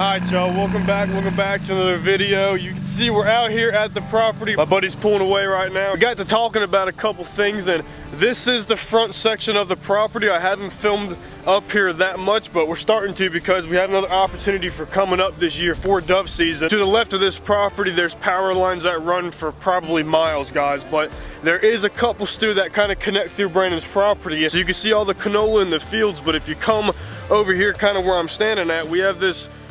Alright y'all, welcome back to another video. You can see we're out here at the property. My buddy's pulling away right now. We got to talking about a couple things, and this is the front section of the property. I haven't filmed up here that much, but we're starting to because we have another opportunity for coming up this year for dove season. To the left of this property, there's power lines that run for probably miles, guys, but there is a couple still that kind of connect through Brandon's property. So you can see all the canola in the fields, but if you come over here kind of where I'm standing at, we have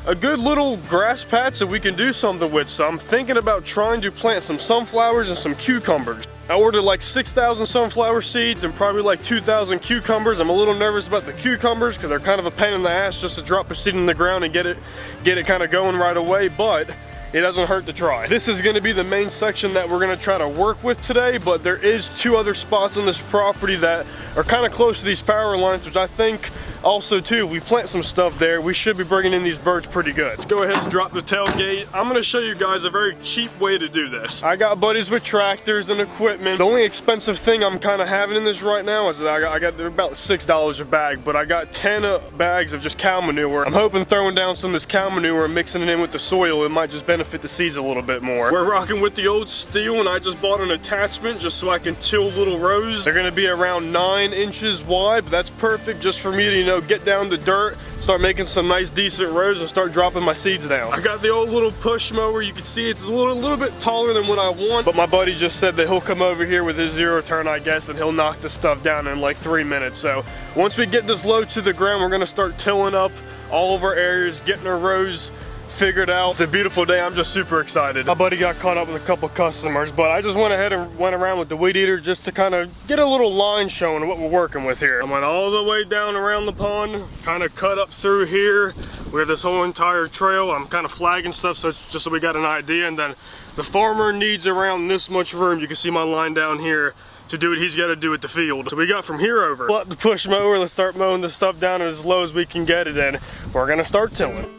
a good little grass patch that we can do something with. So I'm thinking about trying to plant some sunflowers and some cucumbers. I ordered like 6,000 sunflower seeds and probably like 2,000 cucumbers. I'm a little nervous about the cucumbers because they're kind of a pain in the ass just to drop a seed in the ground and get it kind of going right away, but it doesn't hurt to try. This is going to be the main section that we're going to try to work with today, but there is two other spots on this property that are kind of close to these power lines, which I think also too, if we plant some stuff there, we should be bringing in these birds pretty good. Let's go ahead and drop the tailgate. I'm going to show you guys a very cheap way to do this. I got buddies with tractors and equipment. The only expensive thing I'm kind of having in this right now is that I got they're about $6 a bag, but I got 10 bags of just cow manure. I'm hoping throwing down some of this cow manure and mixing it in with the soil, it might just benefit the seeds a little bit more. We're rocking with the old steel, and I just bought an attachment just so I can till little rows. They're going to be around 9 inches wide, but that's perfect just for me to, get down the dirt, start making some nice decent rows, and start dropping my seeds down. I got the old little push mower. You can see it's a little bit taller than what I want, but my buddy just said that he'll come over here with his zero turn, I guess, and he'll knock the stuff down in like 3 minutes. So once we get this low to the ground, we're going to start tilling up all of our areas, getting our rows figured out. It's a beautiful day. I'm just super excited. My buddy got caught up with a couple customers, but I just went ahead and went around with the weed eater just to kind of get a little line showing what we're working with here. I went all the way down around the pond, kind of cut up through here. We have this whole entire trail. I'm kind of flagging stuff so just so we got an idea, and then the farmer needs around this much room. You can see my line down here to do what he's got to do with the field. So we got from here over. Let the push mower, let's start mowing this stuff down as low as we can get it in. We're gonna start tilling.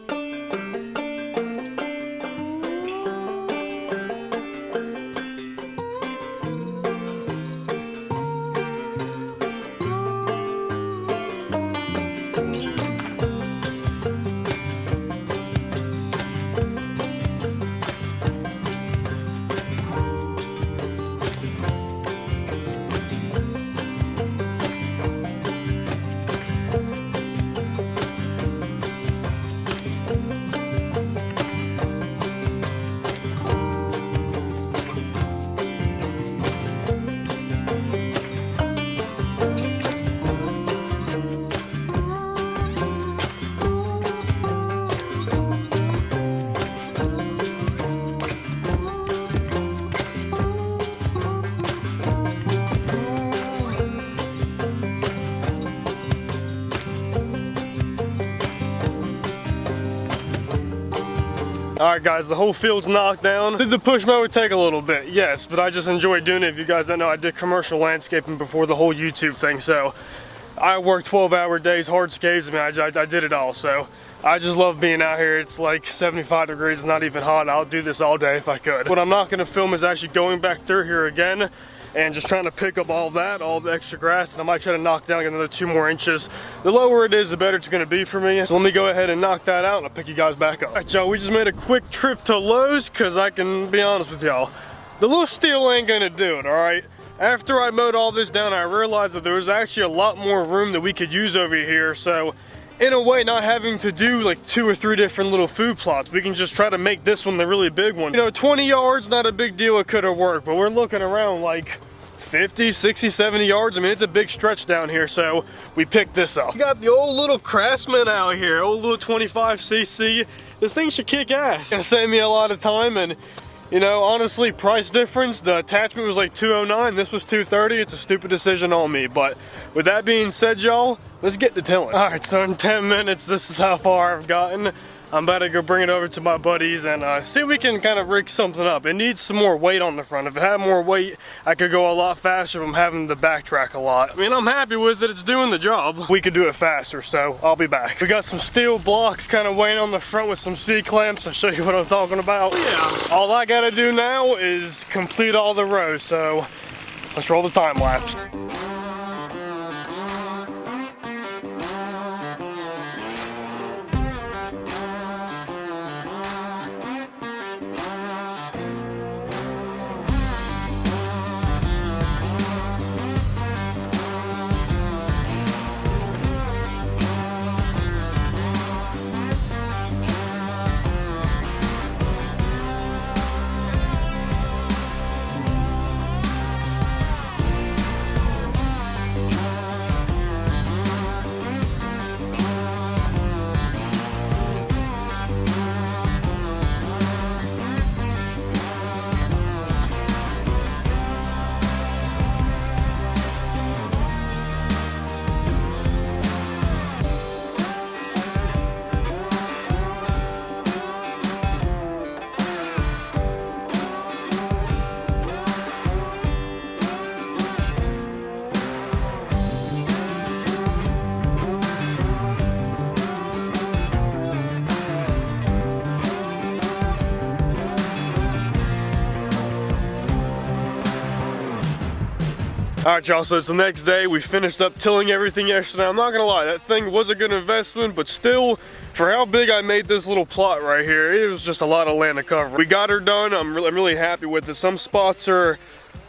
Alright guys, the whole field's knocked down. Did the push mower take a little bit? Yes, but I just enjoy doing it. If you guys don't know, I did commercial landscaping before the whole YouTube thing, so I work 12-hour days, hardscapes. I mean, I did it all, so I just love being out here. It's like 75 degrees, it's not even hot. I'll do this all day if I could. What I'm not going to film is actually going back through here again and just trying to pick up all the extra grass, and I might try to knock down another 2 more inches. The lower it is, the better it's gonna be for me. So let me go ahead and knock that out, and I'll pick you guys back up. All right, y'all, we just made a quick trip to Lowe's, cause I can be honest with y'all, the little steel ain't gonna do it, all right? After I mowed all this down, I realized that there was actually a lot more room that we could use over here, so in a way, not having to do like 2 or 3 different little food plots, we can just try to make this one the really big one. 20 yards, not a big deal, it could have worked, but we're looking around like 50, 60, 70 yards. I mean, it's a big stretch down here, so we picked this up. We got the old little Craftsman out here, old little 25cc. This thing should kick ass. It's gonna save me a lot of time, and honestly, price difference, the attachment was like $209, this was $230. It's a stupid decision on me, but with that being said, y'all, let's get to tilling. All right, so in 10 minutes, this is how far I've gotten. I'm about to go bring it over to my buddies and see if we can kind of rig something up. It needs some more weight on the front. If it had more weight, I could go a lot faster from having to backtrack a lot. I mean, I'm happy with it. It's doing the job. We could do it faster, so I'll be back. We got some steel blocks kind of weighing on the front with some C-clamps. I'll show you what I'm talking about. Yeah. All I gotta do now is complete all the rows, so let's roll the time lapse. Alright y'all, so it's the next day. We finished up tilling everything yesterday. I'm not gonna lie, that thing was a good investment, but still, for how big I made this little plot right here, it was just a lot of land to cover. We got her done. I'm really happy with it. Some spots are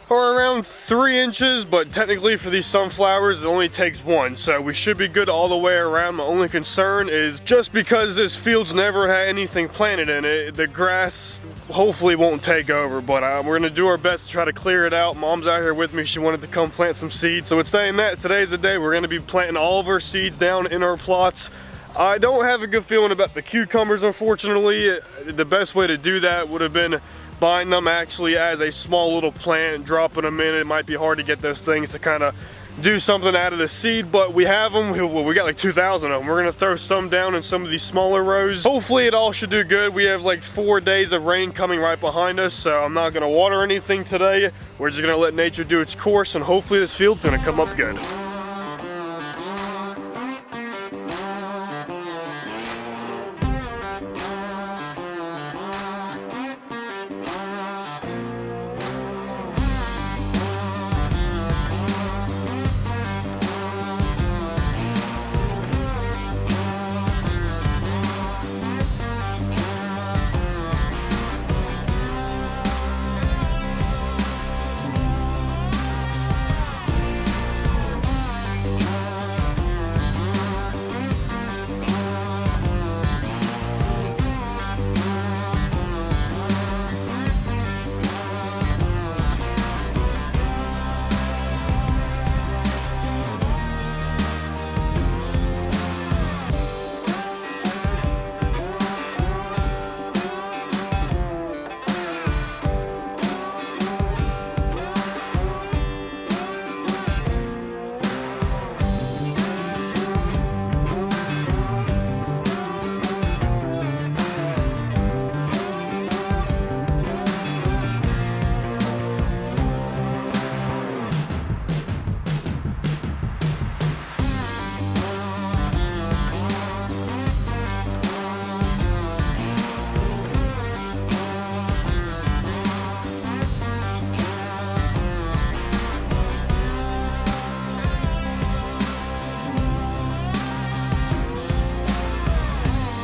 around 3 inches, but technically for these sunflowers it only takes 1, so we should be good all the way around. My only concern is just because this field's never had anything planted in it, the grass hopefully won't take over, but we're gonna do our best to try to clear it out. Mom's out here with me. She wanted to come plant some seeds, so it's saying that today's the day we're gonna be planting all of our seeds down in our plots. I don't have a good feeling about the cucumbers, unfortunately. The best way to do that would have been buying them actually as a small little plant and dropping them in. It might be hard to get those things to kind of do something out of the seed, but we have them. We got like 2,000 of them. We're gonna throw some down in some of these smaller rows. Hopefully it all should do good. We have like 4 days of rain coming right behind us, so I'm not gonna water anything today. We're just gonna let nature do its course, and hopefully this field's gonna come up good.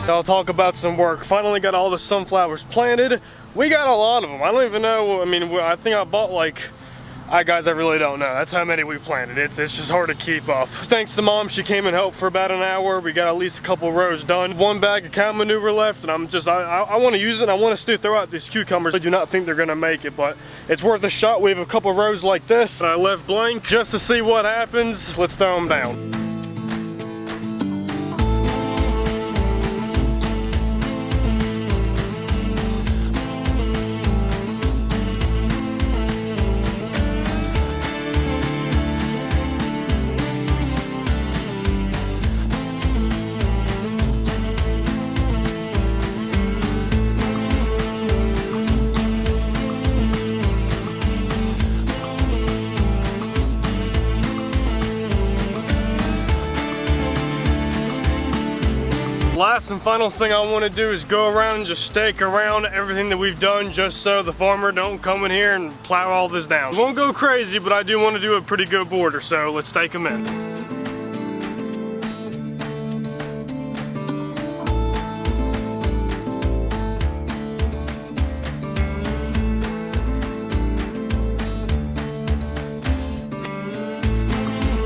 I'll talk about some work. Finally got all the sunflowers planted. We got a lot of them. I don't even know, I mean, I think I bought like, guys, I really don't know. That's how many we planted. It's just hard to keep up. Thanks to Mom, she came and helped for about an hour. We got at least a couple rows done. 1 bag of cow manure left, and I want to use it. I want us to throw out these cucumbers. I do not think they're gonna make it, but it's worth a shot. We have a couple rows like this. I left blank just to see what happens. Let's throw them down. Last and final thing I want to do is go around and just stake around everything that we've done, just so the farmer don't come in here and plow all this down. We won't go crazy, but I do want to do a pretty good border, so let's stake them in.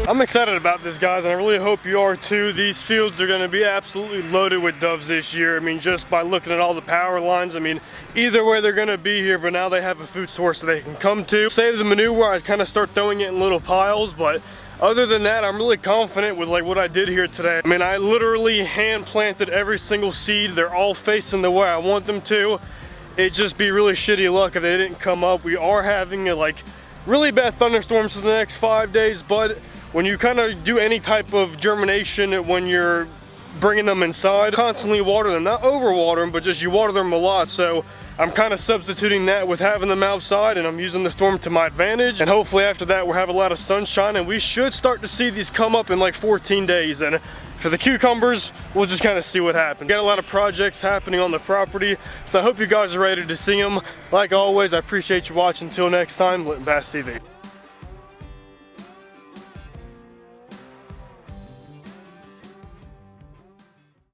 I'm excited about this, guys, and I really hope you are too. These fields are going to be absolutely loaded with doves this year. I mean, just by looking at all the power lines, I mean, either way they're going to be here, but now they have a food source that they can come to. Save the manure, I kind of start throwing it in little piles, but other than that, I'm really confident with like what I did here today. I mean, I literally hand planted every single seed. They're all facing the way I want them to. It'd just be really shitty luck if they didn't come up. We are having like really bad thunderstorms for the next 5 days, but when you kind of do any type of germination, when you're bringing them inside, constantly water them, not overwater them, but just you water them a lot. So I'm kind of substituting that with having them outside, and I'm using the storm to my advantage. And hopefully after that we'll have a lot of sunshine, and we should start to see these come up in like 14 days. And for the cucumbers, we'll just kind of see what happens. Got a lot of projects happening on the property, so I hope you guys are ready to see them. Like always, I appreciate you watching. Until next time, Lit and Bass TV.